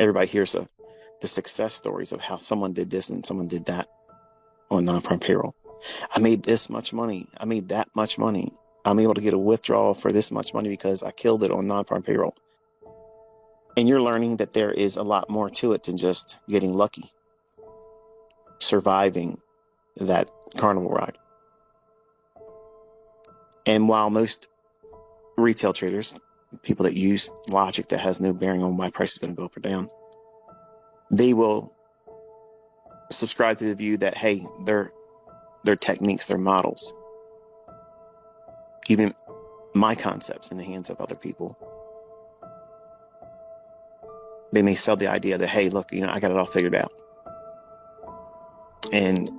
everybody hears the success stories of how someone did this and someone did that on non-farm payroll. I made this much money. I made that much money. I'm able to get a withdrawal for this much money because I killed it on non-farm payroll. And you're learning that there is a lot more to it than just getting lucky, surviving that carnival ride. And while most retail traders, people that use logic that has no bearing on why price is going to go up or down, they will subscribe to the view that, hey, their techniques, their models, even my concepts in the hands of other people, they may sell the idea that, hey, look, I got it all figured out. And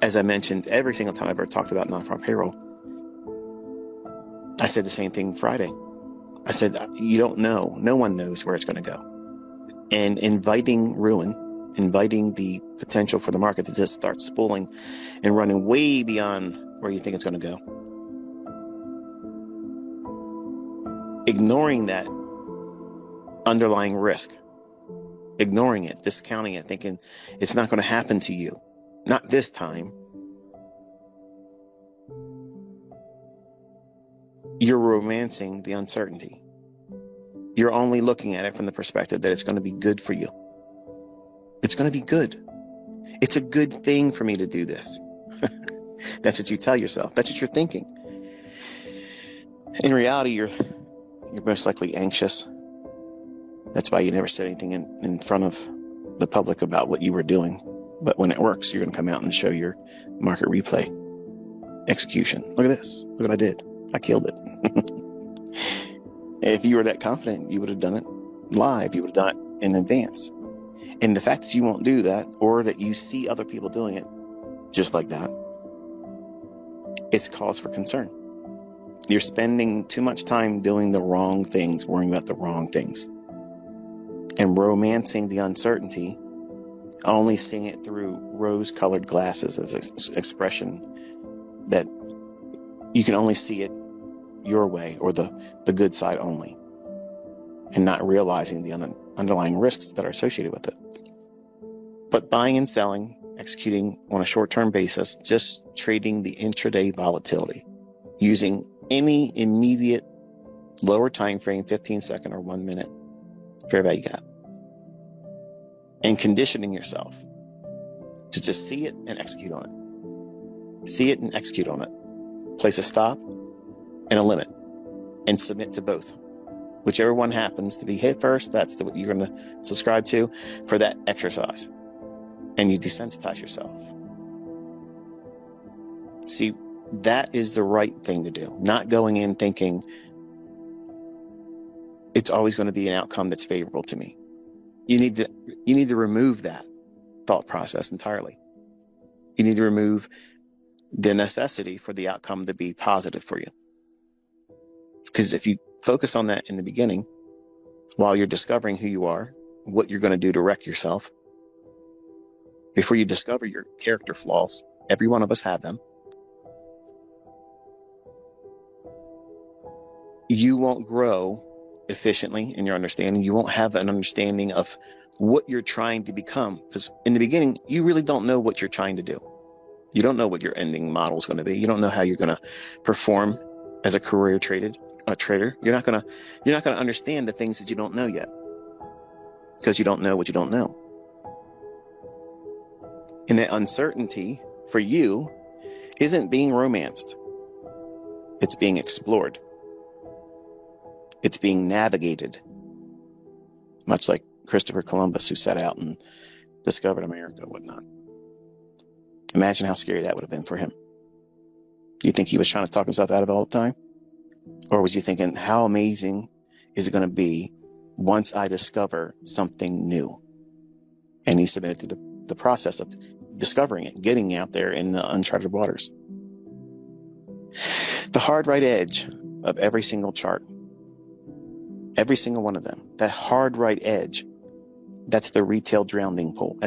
as I mentioned, every single time I've ever talked about non-farm payroll, I said the same thing Friday. I said, you don't know. No one knows where it's going to go. And inviting ruin, inviting the potential for the market to just start spooling and running way beyond where you think it's going to go. Ignoring that underlying risk, ignoring it, discounting it, thinking it's not going to happen to you. Not this time. You're romancing the uncertainty. You're only looking at it from the perspective that it's going to be good for you. It's going to be good. It's a good thing for me to do this. That's what you tell yourself. That's what you're thinking. In reality, you're most likely anxious. That's why you never said anything in front of the public about what you were doing. But when it works, you're going to come out and show your market replay execution. Look at this. Look what I did. I killed it. If you were that confident, you would have done it live. You would have done it in advance. And the fact that you won't do that, or that you see other people doing it just like that, it's cause for concern. You're spending too much time doing the wrong things, worrying about the wrong things, and romancing the uncertainty, only seeing it through rose-colored glasses as an expression that you can only see it your way, or the good side only, and not realizing the underlying risks that are associated with it. But buying and selling, executing on a short-term basis, just trading the intraday volatility, using any immediate lower time frame, 15-second or 1 minute fair value gap, and conditioning yourself to just see it and execute on it. See it and execute on it. Place a stop and a limit, and submit to both. Whichever one happens to be hit first, that's what you're going to subscribe to for that exercise. And you desensitize yourself. See, that is the right thing to do. Not going in thinking it's always going to be an outcome that's favorable to me. You need to remove that thought process entirely. You need to remove the necessity for the outcome to be positive for you. Because if you focus on that in the beginning, while you're discovering who you are, what you're going to do to wreck yourself, before you discover your character flaws, every one of us have them, you won't grow efficiently in your understanding. You won't have an understanding of what you're trying to become. Because in the beginning, you really don't know what you're trying to do. You don't know what your ending model is going to be. You don't know how you're going to perform as a career trader. You're not going to understand the things that you don't know yet, because you don't know what you don't know. And that uncertainty for you isn't being romanced. It's being explored. It's being navigated. Much like Christopher Columbus, who set out and discovered America and whatnot. Imagine how scary that would have been for him. Do you think he was trying to talk himself out of it all the time? Or was he thinking, how amazing is it going to be once I discover something new? And he submitted to the process of discovering it, getting out there in the uncharted waters. The hard right edge of every single chart, every single one of them, that hard right edge, that's the retail drowning pool.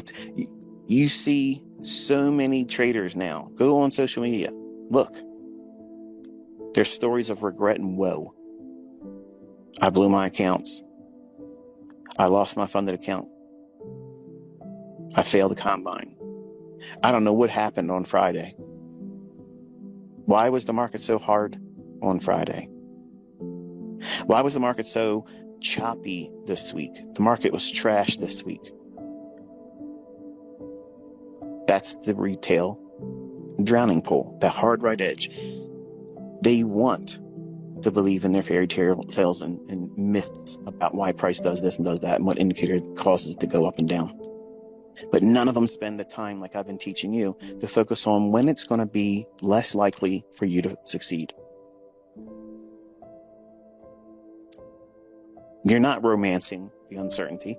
You see so many traders now. Go on social media. Look. There's stories of regret and woe. I blew my accounts. I lost my funded account. I failed the combine. I don't know what happened on Friday. Why was the market so hard on Friday? Why was the market so choppy this week? The market was trash this week. That's the retail drowning pool, that hard right edge. They want to believe in their fairy tales and myths about why price does this and does that and what indicator causes it to go up and down. But none of them spend the time, like I've been teaching you, to focus on when it's going to be less likely for you to succeed. You're not romancing the uncertainty.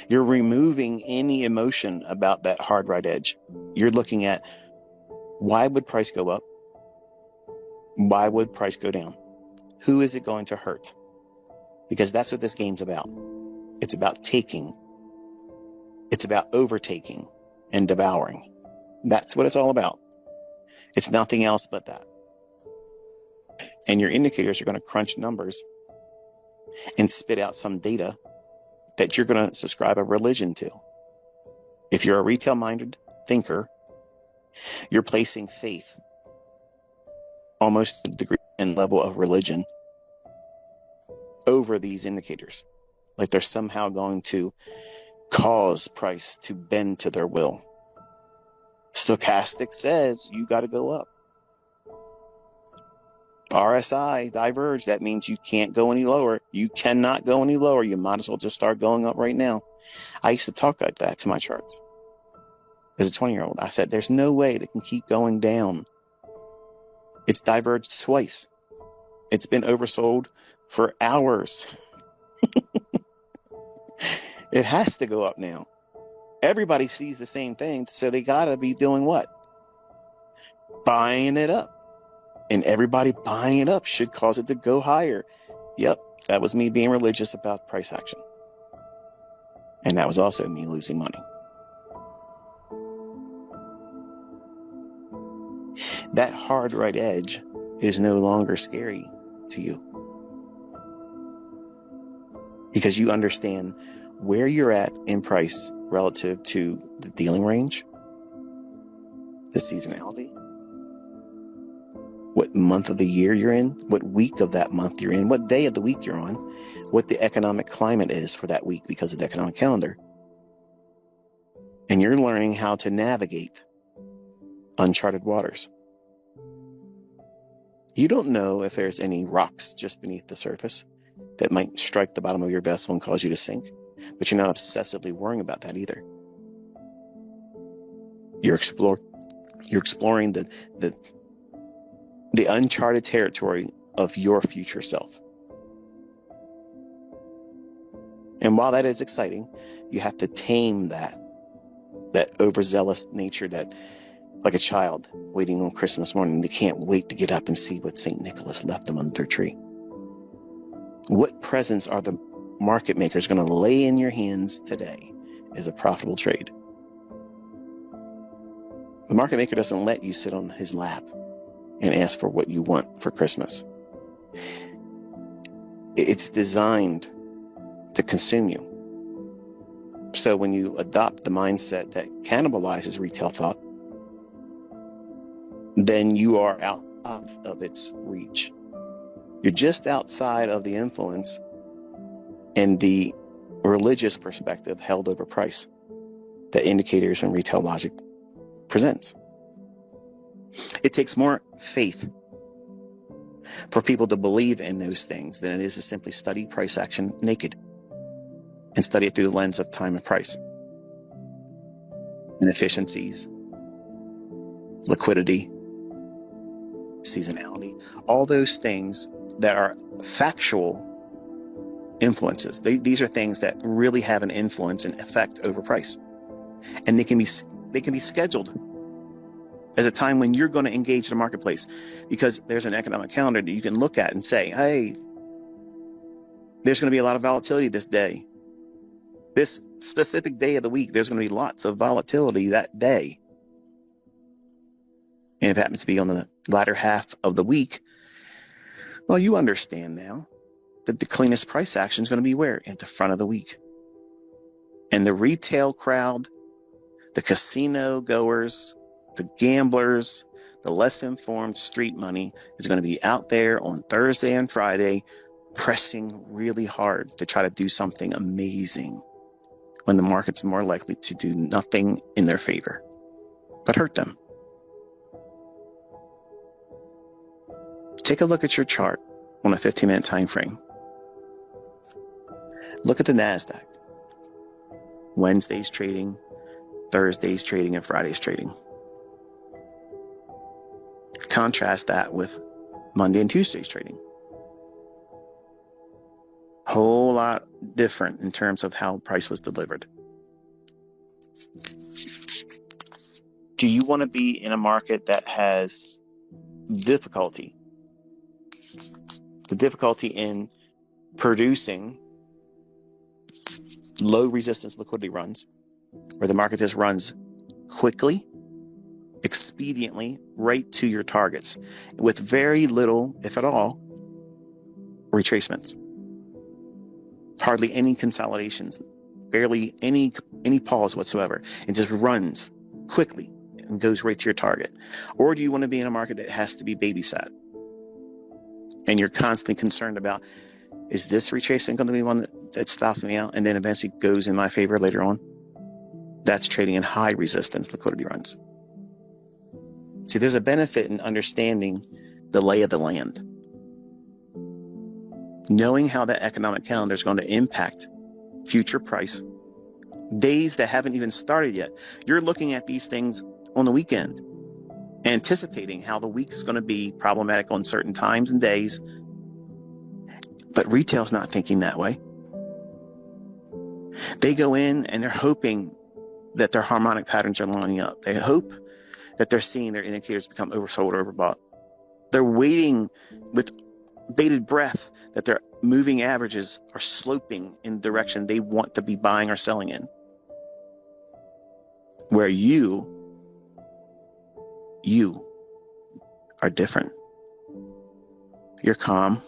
You're removing any emotion about that hard right edge. You're looking at, why would price go up? Why would price go down? Who is it going to hurt? Because that's what this game's about. It's about taking. It's about overtaking and devouring. That's what it's all about. It's nothing else but that. And your indicators are going to crunch numbers and spit out some data that you're going to subscribe a religion to. If you're a retail-minded thinker, you're placing faith, almost to the degree and level of religion, over these indicators. Like they're somehow going to cause price to bend to their will. Stochastic says you got to go up. RSI diverged. That means you can't go any lower. You cannot go any lower. You might as well just start going up right now. I used to talk like that to my charts. As a 20-year-old, I said, there's no way that can keep going down. It's diverged twice. It's been oversold for hours. It has to go up now. Everybody sees the same thing, so they got to be doing what? Buying it up. And everybody buying it up should cause it to go higher. Yep, that was me being religious about price action. And that was also me losing money. That hard right edge is no longer scary to you. Because you understand where you're at in price relative to the dealing range, the seasonality, what month of the year you're in, what week of that month you're in, what day of the week you're on, what the economic climate is for that week because of the economic calendar. And you're learning how to navigate uncharted waters. You don't know if there's any rocks just beneath the surface that might strike the bottom of your vessel and cause you to sink, but you're not obsessively worrying about that either. You're exploring the uncharted territory of your future self. And while that is exciting, you have to tame that overzealous nature that, like a child waiting on Christmas morning, they can't wait to get up and see what St. Nicholas left them under their tree. What presents are the market makers going to lay in your hands today as a profitable trade? The market maker doesn't let you sit on his lap and ask for what you want for Christmas. It's designed to consume you. So when you adopt the mindset that cannibalizes retail thought, then you are out of its reach. You're just outside of the influence and the religious perspective held over price that indicators and retail logic presents. It takes more faith for people to believe in those things than it is to simply study price action naked and study it through the lens of time and price, inefficiencies, liquidity, seasonality, all those things that are factual influences. These are things that really have an influence and effect over price. And they can be scheduled as a time when you're going to engage the marketplace, because there's an economic calendar that you can look at and say, hey, there's going to be a lot of volatility this day. This specific day of the week, there's going to be lots of volatility that day. And if it happens to be on the latter half of the week, well, you understand now that the cleanest price action is going to be where? At the front of the week. And the retail crowd, the casino goers, the gamblers, the less informed street money is going to be out there on Thursday and Friday pressing really hard to try to do something amazing when the market's more likely to do nothing in their favor but hurt them. Take a look at your chart on a 15-minute time frame. Look at the NASDAQ. Wednesday's trading, Thursday's trading, and Friday's trading. Contrast that with Monday and Tuesday's trading. Whole lot different in terms of how price was delivered. Do you want to be in a market that has difficulty? The difficulty in producing low resistance liquidity runs, where the market just runs quickly, expediently, right to your targets, with very little, if at all, retracements. Hardly any consolidations, barely any pause whatsoever. It just runs quickly and goes right to your target. Or do you want to be in a market that has to be babysat? And you're constantly concerned about, is this retracement going to be one that stops me out and then eventually goes in my favor later on? That's trading in high resistance liquidity runs. See, there's a benefit in understanding the lay of the land. Knowing how that economic calendar is going to impact future price, days that haven't even started yet. You're looking at these things on the weekend, anticipating how the week is going to be problematic on certain times and days. But retail's not thinking that way. They go in and they're hoping that their harmonic patterns are lining up. They hope that they're seeing their indicators become oversold or overbought. They're waiting with bated breath that their moving averages are sloping in the direction they want to be buying or selling in. Where you are different. You're calm.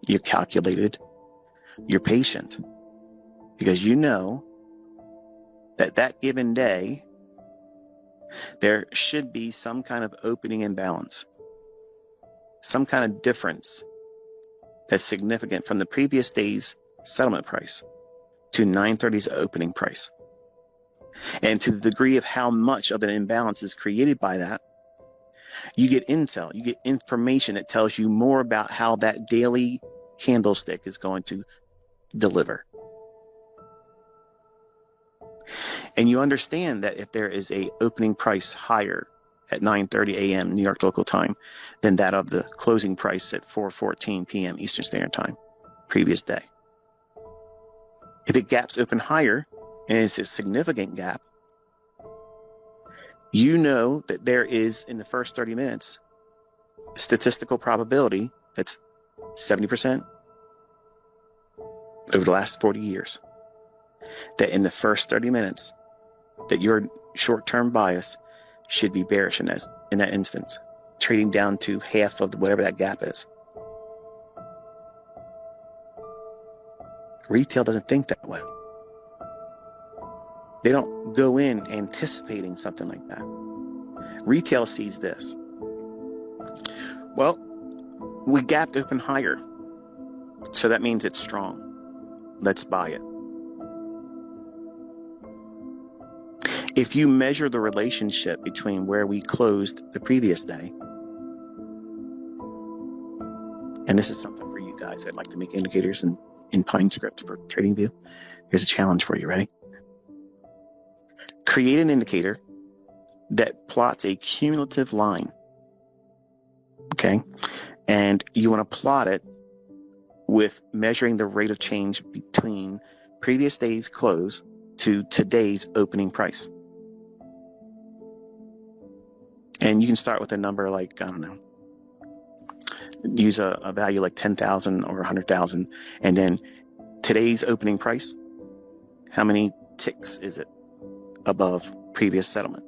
You're calculated. You're patient. Because you know that given day, there should be some kind of opening imbalance, some kind of difference that's significant from the previous day's settlement price to 9:30's opening price. And to the degree of how much of an imbalance is created by that, you get intel, you get information that tells you more about how that daily candlestick is going to deliver. And you understand that if there is a opening price higher at 9:30 a.m. New York local time than that of the closing price at 4:14 p.m. Eastern Standard Time, previous day. If it gaps open higher, and it's a significant gap, you know that there is, in the first 30 minutes, statistical probability that's 70% over the last 40 years. That in the first 30 minutes, that your short-term bias should be bearish in that instance, trading down to half of whatever that gap is. Retail doesn't think that way. They don't go in anticipating something like that. Retail sees this. Well, we gapped open higher, so that means it's strong. Let's buy it. If you measure the relationship between where we closed the previous day, and this is something for you guys that like to make indicators in PineScript for TradingView, here's a challenge for you. Ready? Create an indicator that plots a cumulative line. Okay? And you want to plot it with measuring the rate of change between previous day's close to today's opening price. And you can start with a number like, I don't know, use a value like 10,000 or 100,000. And then today's opening price, how many ticks is it above previous settlement?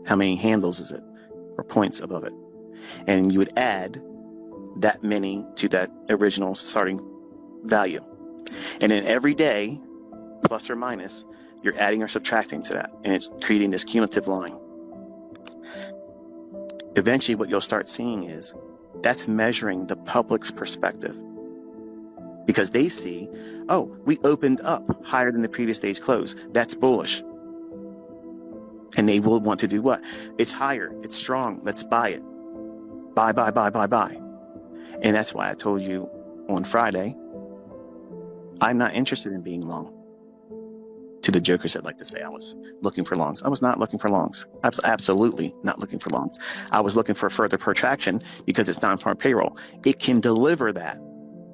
How many handles is it or points above it? And you would add that many to that original starting value. And then every day plus or minus, you're adding or subtracting to that, and it's creating this cumulative line. Eventually, what you'll start seeing is that's measuring the public's perspective, because they see, oh, we opened up higher than the previous day's close. That's bullish. And they will want to do what? It's higher. It's strong. Let's buy it. Buy, buy, buy, buy, buy. And that's why I told you on Friday, I'm not interested in being long. To the jokers that like to say I was looking for longs. I was not looking for longs. Absolutely not looking for longs. I was looking for further protraction because it's non-farm payroll. It can deliver that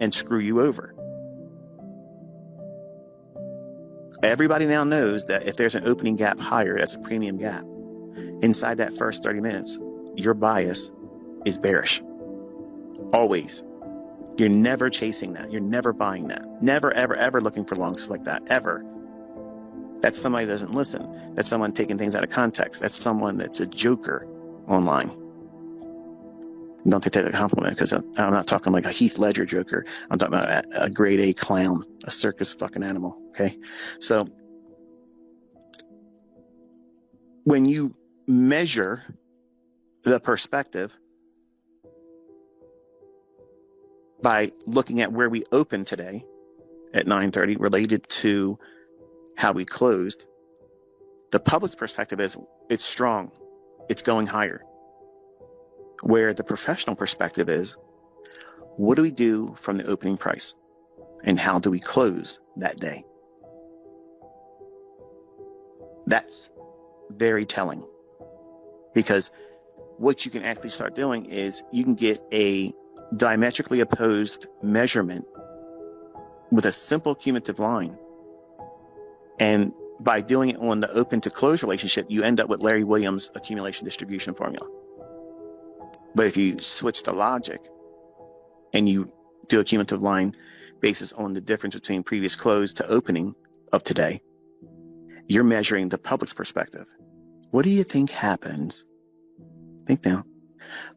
and screw you over. Everybody now knows that if there's an opening gap higher, that's a premium gap. Inside that first 30 minutes, your bias is bearish. Always. You're never chasing that. You're never buying that. Never, ever, ever looking for longs like that. Ever. That's somebody that doesn't listen. That's someone taking things out of context. That's someone that's a joker online. Don't take that as a compliment, because I'm not talking like a Heath Ledger joker. I'm talking about a grade A clown, a circus fucking animal. Okay. So when you measure the perspective by looking at where we opened today at 9:30 related to how we closed, the public's perspective is it's strong, it's going higher. Where the professional perspective is, what do we do from the opening price and how do we close that day? That's very telling, because what you can actually start doing is you can get a diametrically opposed measurement with a simple cumulative line. And by doing it on the open to close relationship, you end up with Larry Williams' accumulation distribution formula. But if you switch the logic and you do a cumulative line basis on the difference between previous close to opening of today, you're measuring the public's perspective. What do you think happens? Think now.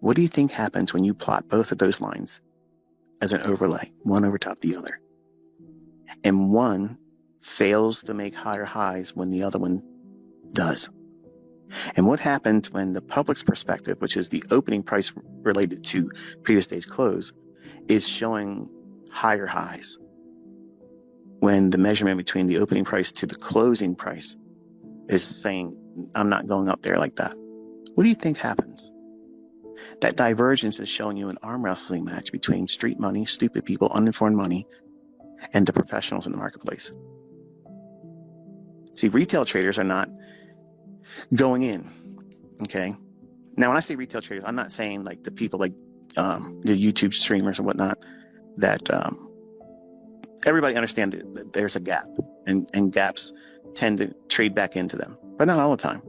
What do you think happens when you plot both of those lines as an overlay, one over top the other? And one fails to make higher highs when the other one does. And what happens when the public's perspective, which is the opening price related to previous day's close, is showing higher highs? When the measurement between the opening price to the closing price is saying, I'm not going up there like that. What do you think happens? That divergence is showing you an arm wrestling match between street money, stupid people, uninformed money, and the professionals in the marketplace. See, retail traders are not going in. Okay. Now, when I say retail traders, I'm not saying like the people like the YouTube streamers and whatnot, that everybody understands that there's a gap, and gaps tend to trade back into them, but not all the time.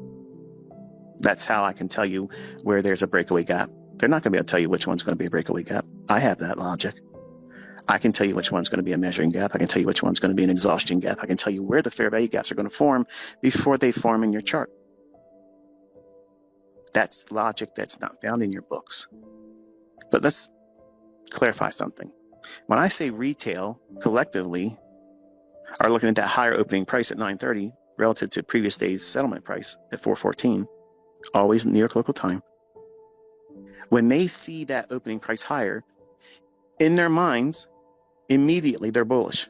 That's how I can tell you where there's a breakaway gap. They're not going to be able to tell you which one's going to be a breakaway gap. I have that logic. I can tell you which one's going to be a measuring gap. I can tell you which one's going to be an exhaustion gap. I can tell you where the fair value gaps are going to form before they form in your chart. That's logic that's not found in your books. But let's clarify something. When I say retail collectively are looking at that higher opening price at 9:30 relative to previous day's settlement price at 4:14, always New York local time. When they see that opening price higher, in their minds, immediately they're bullish.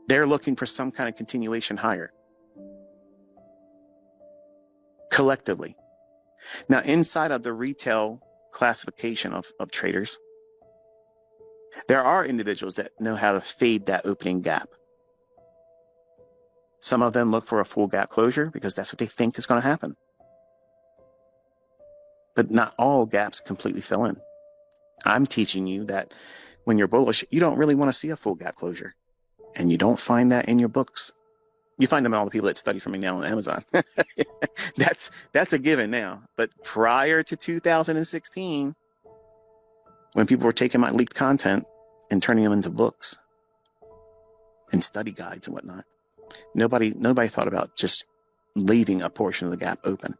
They're looking for some kind of continuation higher. Collectively. Now, inside of the retail classification of traders, there are individuals that know how to fade that opening gap. Some of them look for a full gap closure because that's what they think is going to happen. But not all gaps completely fill in. I'm teaching you that when you're bullish, you don't really want to see a full gap closure. And you don't find that in your books. You find them in all the people that study from me now on Amazon. That's a given now. But prior to 2016, when people were taking my leaked content and turning them into books and study guides and whatnot, nobody thought about just leaving a portion of the gap open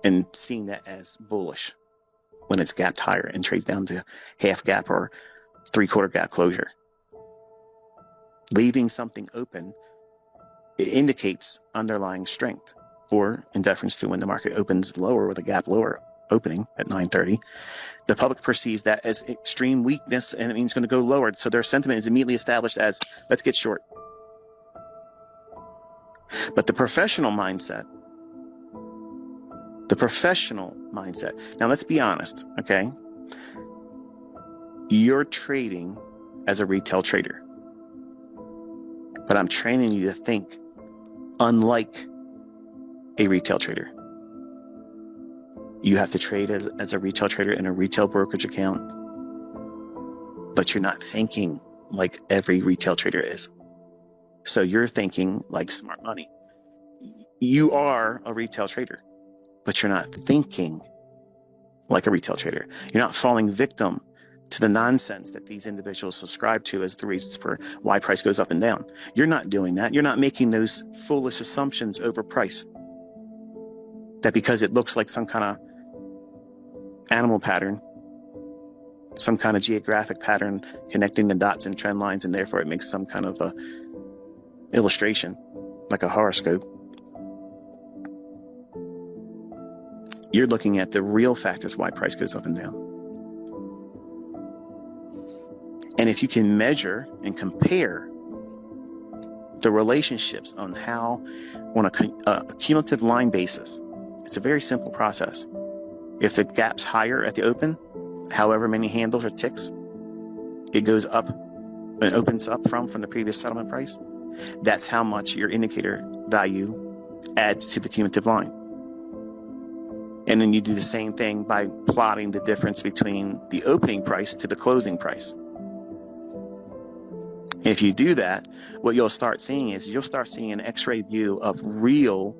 and seeing that as bullish when it's gapped higher and trades down to half gap or 3/4 gap closure. Leaving something open it indicates underlying strength. Or in deference to when the market opens lower with a gap lower opening at 9:30, the public perceives that as extreme weakness, and it means it's going to go lower. So their sentiment is immediately established as, let's get short. But the professional mindset, now let's be honest, okay? You're trading as a retail trader, but I'm training you to think unlike a retail trader. You have to trade as a retail trader in a retail brokerage account, but you're not thinking like every retail trader is. So you're thinking like smart money. You are a retail trader, but you're not thinking like a retail trader. You're not falling victim to the nonsense that these individuals subscribe to as the reasons for why price goes up and down. You're not doing that. You're not making those foolish assumptions over price. That because it looks like some kind of animal pattern, some kind of geographic pattern connecting the dots and trend lines, and therefore it makes some kind of a illustration, like a horoscope. You're looking at the real factors why price goes up and down. And if you can measure and compare the relationships on how, on a cumulative line basis, it's a very simple process. If the gap's higher at the open, however many handles or ticks it goes up and opens up from the previous settlement price, that's how much your indicator value adds to the cumulative line. And then you do the same thing by plotting the difference between the opening price to the closing price. And if you do that, what you'll start seeing is an X-ray view of real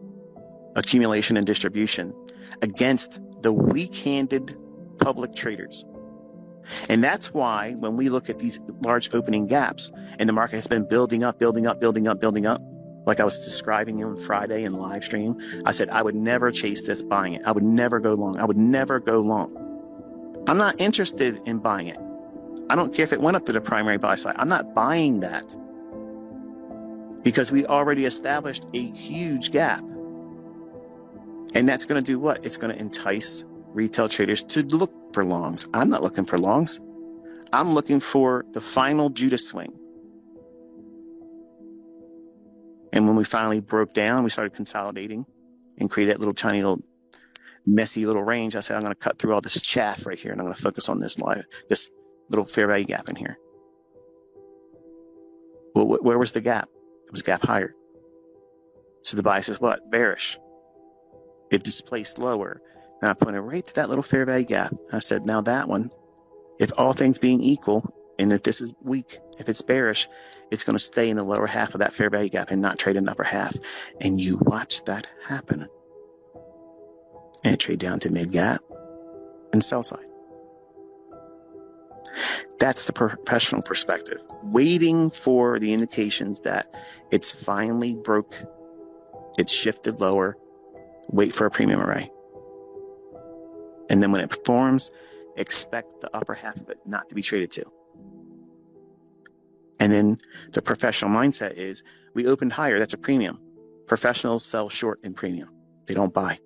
accumulation and distribution against the weak-handed public traders. And that's why when we look at these large opening gaps and the market has been building up, like I was describing on Friday in live stream, I said I would never chase this buying it. I would never go long. I'm not interested in buying it. I don't care if it went up to the primary buy side. I'm not buying that because we already established a huge gap. And that's going to do what? It's going to entice retail traders to look for longs. I'm not looking for longs. I'm looking for the final Judas swing. And when we finally broke down, we started consolidating and created that little tiny little messy little range. I said, I'm going to cut through all this chaff right here and I'm going to focus on this little fair value gap in here. Well, where was the gap? It was gap higher. So the bias is what? Bearish. It displaced lower. And I pointed right to that little fair value gap. I said, now that one, if all things being equal, and if this is weak, if it's bearish, it's going to stay in the lower half of that fair value gap and not trade in the upper half. And you watch that happen. And it trade down to mid gap and sell side. That's the professional perspective. Waiting for the indications that it's finally broke, it's shifted lower, wait for a premium array. And then when it performs, expect the upper half of it not to be traded to. And then the professional mindset is we opened higher, that's a premium. Professionals sell short in premium. They don't buy.